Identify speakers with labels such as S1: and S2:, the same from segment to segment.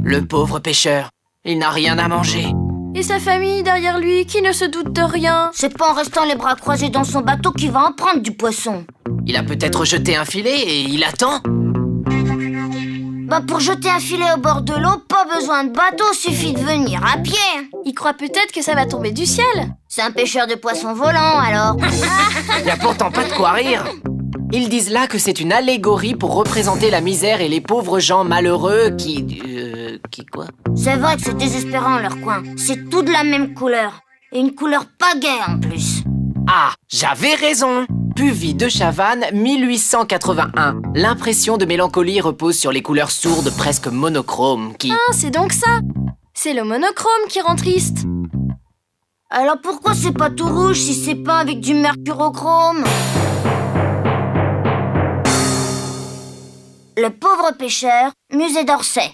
S1: Le pauvre pêcheur, il n'a rien à manger.
S2: Et sa famille derrière lui qui ne se doute de rien.
S3: C'est pas en restant les bras croisés dans son bateau qu'il va en prendre du poisson.
S1: Il a peut-être jeté un filet et il attend.
S3: Bah pour jeter un filet au bord de l'eau, pas besoin de bateau, suffit de venir à pied.
S2: Il croit peut-être que ça va tomber du ciel.
S3: C'est un pêcheur de poissons volants alors.
S1: Il n'y a pourtant pas de quoi rire. Ils disent là que c'est une allégorie pour représenter la misère et les pauvres gens malheureux qui quoi?
S3: C'est vrai que c'est désespérant leur coin. C'est tout de la même couleur. Et une couleur pas gaie en plus.
S1: Ah, j'avais raison. Puvis de Chavannes, 1881. L'impression de mélancolie repose sur les couleurs sourdes presque monochromes qui...
S2: Ah, c'est donc ça. C'est le monochrome qui rend triste.
S3: Alors pourquoi c'est pas tout rouge si c'est peint avec du mercurochrome? Le pauvre pêcheur, musée d'Orsay.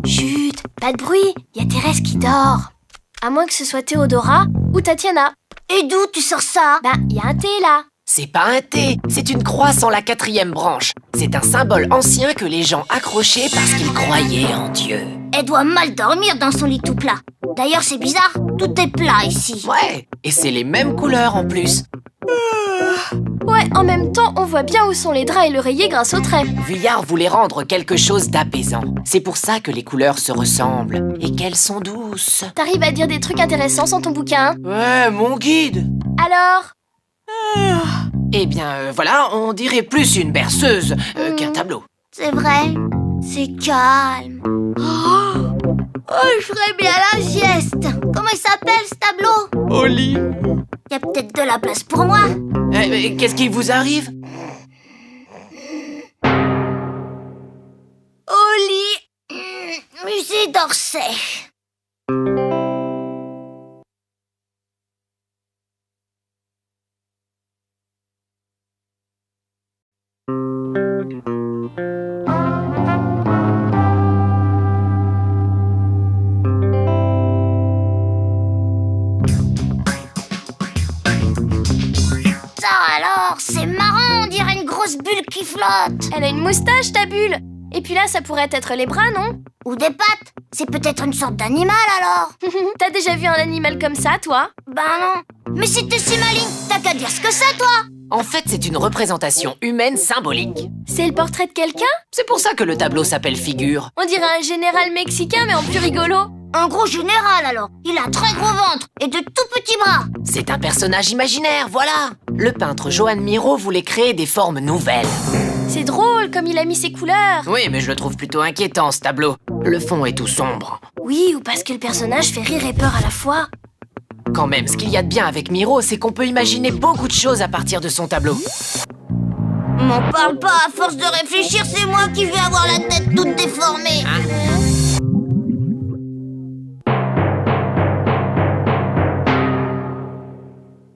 S2: Chut, pas de bruit, il y a Thérèse qui dort. À moins que ce soit Théodora ou Tatiana.
S3: Et d'où tu sors ça?
S2: Bah, il y a un thé là.
S1: C'est pas un thé, c'est une croix sans la 4e branche. C'est un symbole ancien que les gens accrochaient parce qu'ils croyaient en Dieu.
S3: Elle doit mal dormir dans son lit tout plat. D'ailleurs, c'est bizarre, tout est plat ici.
S1: Ouais, et c'est les mêmes couleurs en plus.
S2: Ouais, en même temps, on voit bien où sont les draps et l'oreiller grâce au trait.
S1: Vuillard voulait rendre quelque chose d'apaisant. C'est pour ça que les couleurs se ressemblent. Et qu'elles sont douces.
S2: T'arrives à dire des trucs intéressants sans ton bouquin?
S1: Ouais, mon guide.
S2: Alors?
S1: Eh bien, voilà, on dirait plus une berceuse qu'un tableau.
S3: C'est vrai, c'est calme. Oh, je ferais bien la sieste. Comment il s'appelle ce tableau?
S1: Au lit.
S3: Il y a peut-être de la place pour moi.
S1: Mais qu'est-ce qui vous arrive?
S3: Au lit, musée d'Orsay. Ça alors, c'est marrant, on dirait une grosse bulle qui flotte.
S2: Elle a une moustache, ta bulle. Et puis là, ça pourrait être les bras, non?
S3: Ou des pattes. C'est peut-être une sorte d'animal alors.
S2: T'as déjà vu un animal comme ça, toi?
S3: Ben non. Mais si t'es si maligne, t'as qu'à dire ce que c'est, toi.
S1: En fait, c'est une représentation humaine symbolique.
S2: C'est le portrait de quelqu'un?
S1: C'est pour ça que le tableau s'appelle figure.
S2: On dirait un général mexicain, mais en plus rigolo.
S3: Un gros général alors. Il a un très gros ventre et de tout petits bras.
S1: C'est un personnage imaginaire, voilà. Le peintre Joan Miró voulait créer des formes nouvelles.
S2: C'est drôle comme il a mis ses couleurs.
S1: Oui, mais je le trouve plutôt inquiétant, ce tableau. Le fond est tout sombre.
S2: Oui, ou parce que le personnage fait rire et peur à la fois.
S1: Quand même, ce qu'il y a de bien avec Miró, c'est qu'on peut imaginer beaucoup de choses à partir de son tableau.
S3: M'en parle pas, à force de réfléchir, c'est moi qui vais avoir la tête toute déformée.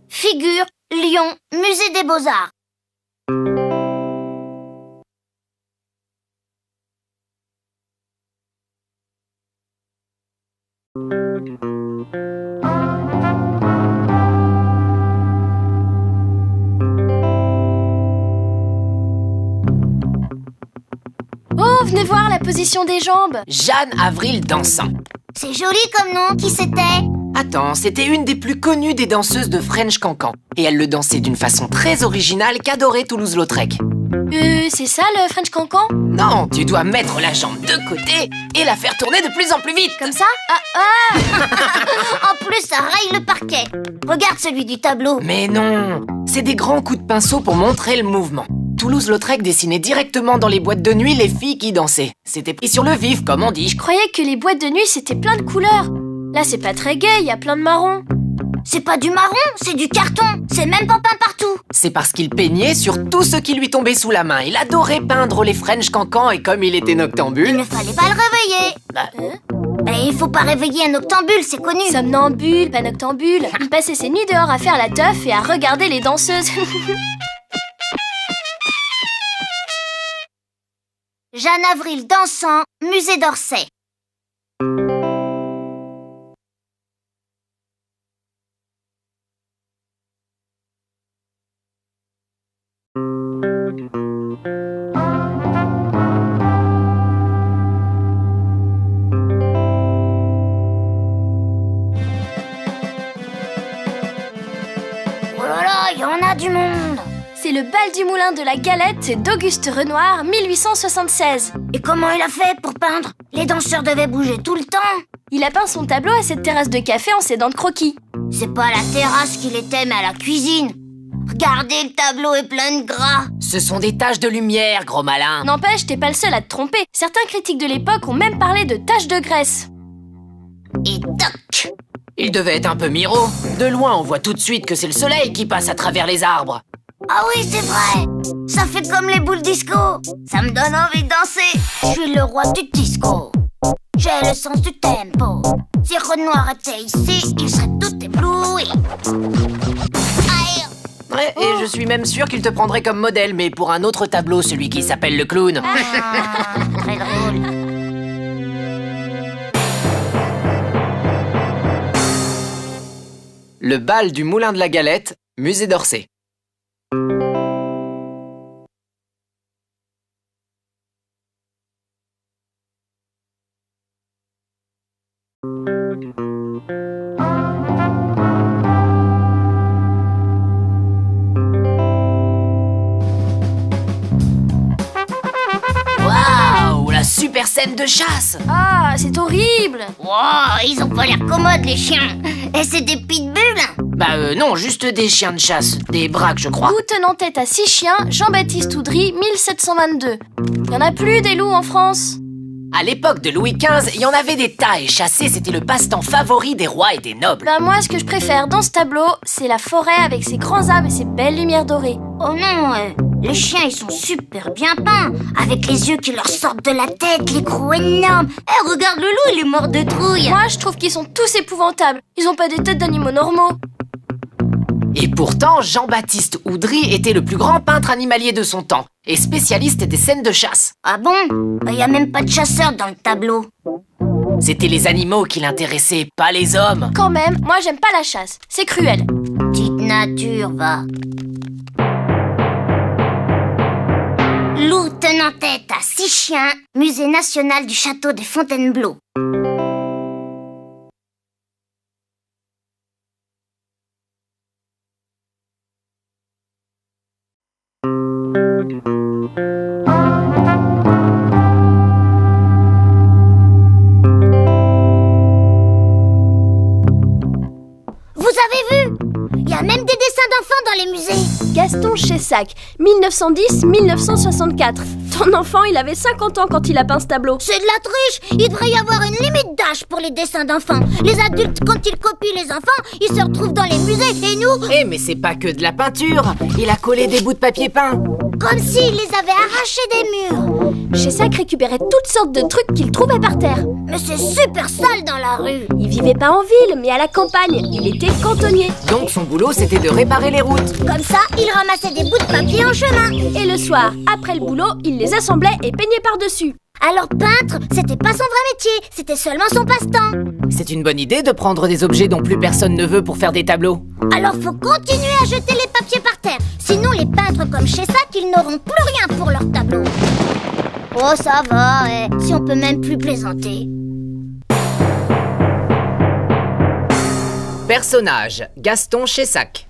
S3: Figure, Lyon, musée des Beaux-Arts.
S2: Oh, venez voir la position des jambes.
S1: Jeanne Avril dansant.
S3: C'est joli comme nom, qui c'était?
S1: Attends, c'était une des plus connues des danseuses de French Cancan. Et elle le dansait d'une façon très originale qu'adorait Toulouse-Lautrec.
S2: C'est ça le French Cancan?
S1: Non, tu dois mettre la jambe de côté et la faire tourner de plus en plus vite.
S2: Comme ça? Ah.
S3: En plus, ça raye le parquet. Regarde celui du tableau.
S1: Mais non, c'est des grands coups de pinceau pour montrer le mouvement. Toulouse-Lautrec dessinait directement dans les boîtes de nuit les filles qui dansaient. C'était pris sur le vif, comme on dit.
S2: Je croyais que les boîtes de nuit, c'était plein de couleurs. Là, c'est pas très gai, il y a plein de marron.
S3: C'est pas du marron, c'est du carton. C'est même pas peint partout.
S1: C'est parce qu'il peignait sur tout ce qui lui tombait sous la main. Il adorait peindre les French Cancans et comme il était
S3: Il
S1: noctambule...
S3: ne fallait pas le réveiller. Il faut pas réveiller un noctambule, c'est connu.
S2: Somnambule, pas noctambule. Il passait ses nuits dehors à faire la teuf et à regarder les danseuses.
S3: Jeanne Avril dansant, musée d'Orsay. Oh là là, il y en a du monde.
S2: C'est le bal du moulin de la Galette d'Auguste Renoir, 1876.
S3: Et comment il a fait pour peindre? Les danseurs devaient bouger tout le temps.
S2: Il a peint son tableau à cette terrasse de café en s'aidant de croquis.
S3: C'est pas à la terrasse qu'il était, mais à la cuisine. Regardez, le tableau est plein de gras.
S1: Ce sont des taches de lumière, gros malin.
S2: N'empêche, t'es pas le seul à te tromper. Certains critiques de l'époque ont même parlé de taches de graisse.
S3: Et toc!
S1: Il devait être un peu miro. De loin, on voit tout de suite que c'est le soleil qui passe à travers les arbres.
S3: Ah oui, c'est vrai. Ça fait comme les boules disco. Ça me donne envie de danser. Je suis le roi du disco. J'ai le sens du tempo. Si Renoir était ici, il serait tout ébloui. Aïe.
S1: Ouais, et je suis même sûr qu'il te prendrait comme modèle, mais pour un autre tableau, celui qui s'appelle le clown.
S3: Ah, très drôle.
S1: Le bal du Moulin de la Galette, musée d'Orsay. Waouh, la super scène de chasse!
S2: Ah, c'est horrible.
S3: Wow, ils ont pas l'air commodes, les chiens. Et c'est des pitbulls.
S1: Non, juste des chiens de chasse, des braques, je crois.
S2: Loup tenant tête à 6 chiens, Jean-Baptiste Oudry, 1722. Y en a plus des loups en France?
S1: À l'époque de Louis XV, il y en avait des tas et chasser, c'était le passe-temps favori des rois et des nobles.
S2: Bah moi, ce que je préfère dans ce tableau, c'est la forêt avec ses grands arbres et ses belles lumières dorées.
S3: Oh non, les chiens, ils sont super bien peints. Avec les yeux qui leur sortent de la tête, les crocs énormes. Regarde le loup, il est mort de trouille.
S2: Moi, je trouve qu'ils sont tous épouvantables. Ils ont pas des têtes d'animaux normaux.
S1: Et pourtant, Jean-Baptiste Oudry était le plus grand peintre animalier de son temps et spécialiste des scènes de chasse.
S3: Ah bon? Y a même pas de chasseurs dans le tableau.
S1: C'était les animaux qui l'intéressaient, pas les hommes.
S2: Quand même, moi j'aime pas la chasse. C'est cruel.
S3: Petite nature, va. Loup tenant tête à 6 chiens, musée national du château de Fontainebleau. Vous avez vu? Il y a même des dessins d'enfants dans les musées.
S2: Gaston Chessac, 1910-1964. Ton enfant, il avait 50 ans quand il a peint ce tableau.
S3: C'est de la triche. Il devrait y avoir une limite d'âge pour les dessins d'enfants. Les adultes, quand ils copient les enfants, ils se retrouvent dans les musées. Et nous,
S1: Eh mais c'est pas que de la peinture. Il a collé des bouts de papier peint.
S3: comme s'ils les avaient arrachés des murs.
S2: Chessac récupérait toutes sortes de trucs qu'il trouvait par terre.
S3: Mais c'est super sale dans la rue.
S2: Il vivait pas en ville, mais à la campagne. Il était cantonnier.
S1: Donc son boulot, c'était de réparer les routes.
S3: Comme ça, il ramassait des bouts de papier en chemin.
S2: Et le soir, après le boulot, il les assemblait et peignait par-dessus.
S3: Alors peintre, c'était pas son vrai métier, c'était seulement son passe-temps.
S1: C'est une bonne idée de prendre des objets dont plus personne ne veut pour faire des tableaux.
S3: Alors faut continuer à jeter les papiers par terre. Sinon les peintres comme Chessac, ils n'auront plus rien pour leur tableau. Oh ça va, si on peut même plus plaisanter.
S1: Personnage, Gaston Chessac.